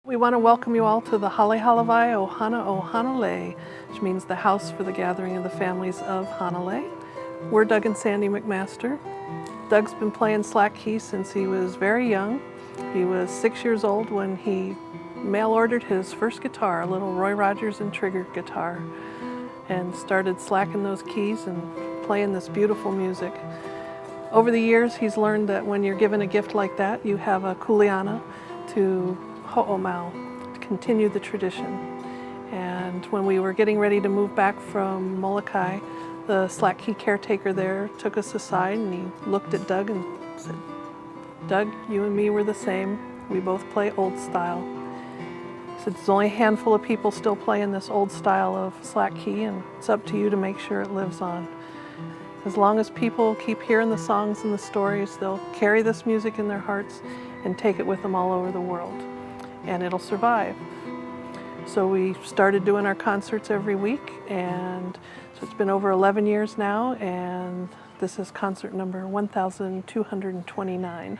We want to welcome you all to the Hale Halavai Ohana o Hanalei, which means the house for the gathering of the families of Hanalei. We're Doug and Sandy McMaster. Doug's been playing slack key since he was very young. He was 6 years old when he mail-ordered his first guitar, a little Roy Rogers and Trigger guitar, and started slacking those keys and playing this beautiful music. Over the years, he's learned that when you're given a gift like that, you have a kuleana to ho'omau, to continue the tradition. And when we were getting ready to move back from Molokai, the slack key caretaker there took us aside and he looked at Doug and said, "Doug, you and me were the same. We both play old style." He said, "There's only a handful of people still playing this old style of slack key, and it's up to you to make sure it lives on. As long as people keep hearing the songs and the stories, they'll carry this music in their hearts and take it with them all over the world, and it'll survive." So we started doing our concerts every week, and so it's been over 11 years now, and this is concert number 1229.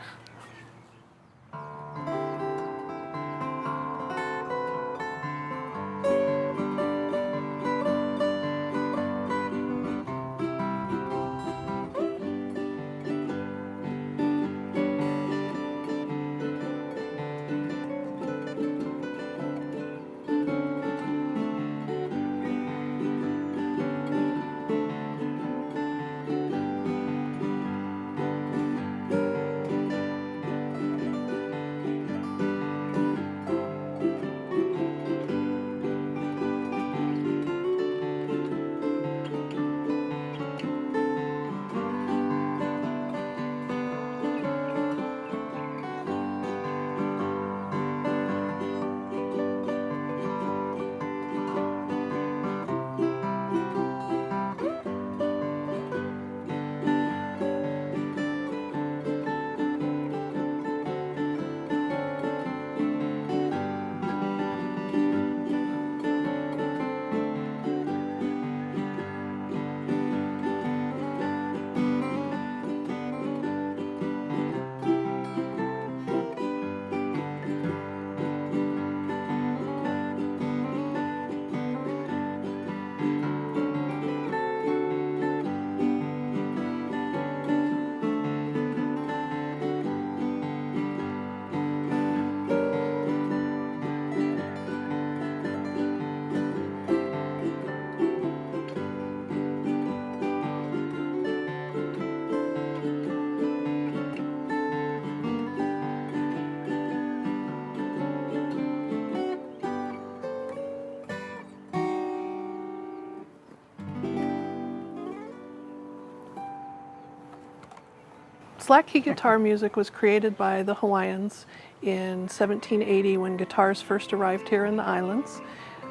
Slack key guitar music was created by the Hawaiians in 1780 when guitars first arrived here in the islands.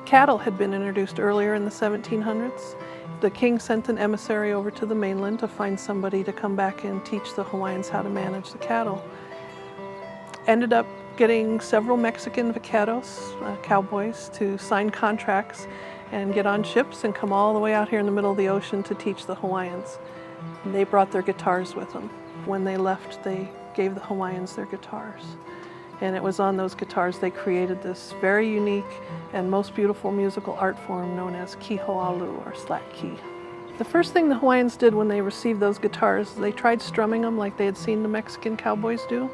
Cattle had been introduced earlier in the 1700s. The king sent an emissary over to the mainland to find somebody to come back and teach the Hawaiians how to manage the cattle. Ended up getting several Mexican vacatos, cowboys, to sign contracts and get on ships and come all the way out here in the middle of the ocean to teach the Hawaiians. And they brought their guitars with them. When they left, they gave the Hawaiians their guitars. And it was on those guitars they created this very unique and most beautiful musical art form known as kihoalu, or slack key. The first thing the Hawaiians did when they received those guitars, they tried strumming them like they had seen the Mexican cowboys do.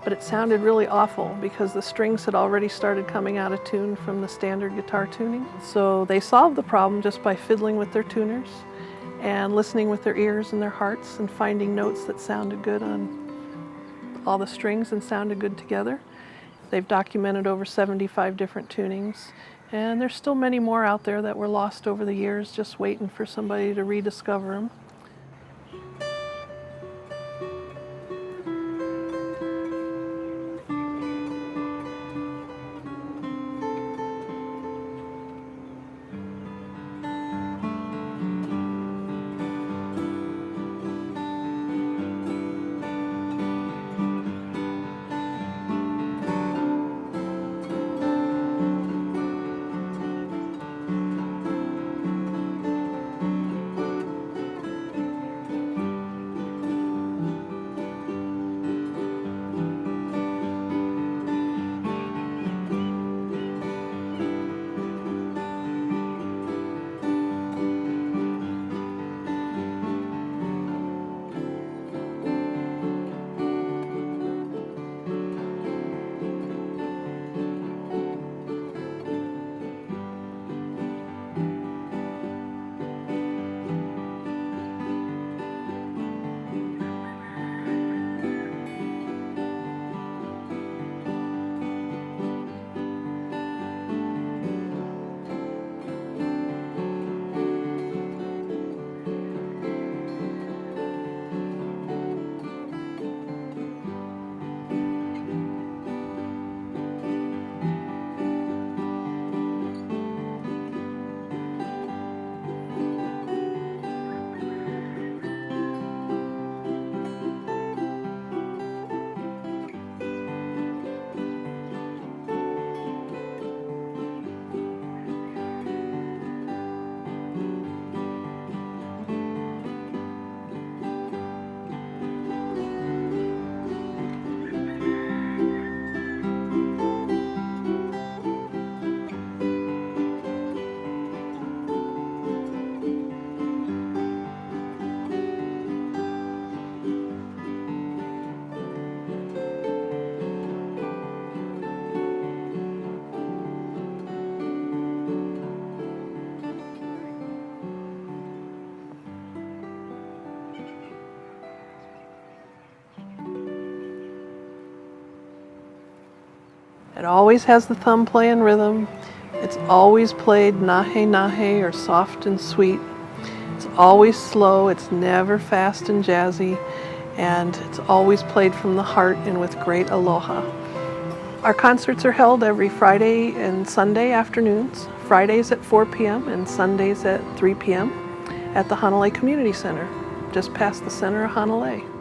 But it sounded really awful because the strings had already started coming out of tune from the standard guitar tuning. So they solved the problem just by fiddling with their tuners and listening with their ears and their hearts and finding notes that sounded good on all the strings and sounded good together. They've documented over 75 different tunings, and there's still many more out there that were lost over the years, just waiting for somebody to rediscover them. It always has the thumb playing rhythm. It's always played nahe nahe, or soft and sweet. It's always slow, it's never fast and jazzy, and it's always played from the heart and with great aloha. Our concerts are held every Friday and Sunday afternoons, Fridays at 4 p.m. and Sundays at 3 p.m. at the Hanalei Community Center, just past the center of Hanalei.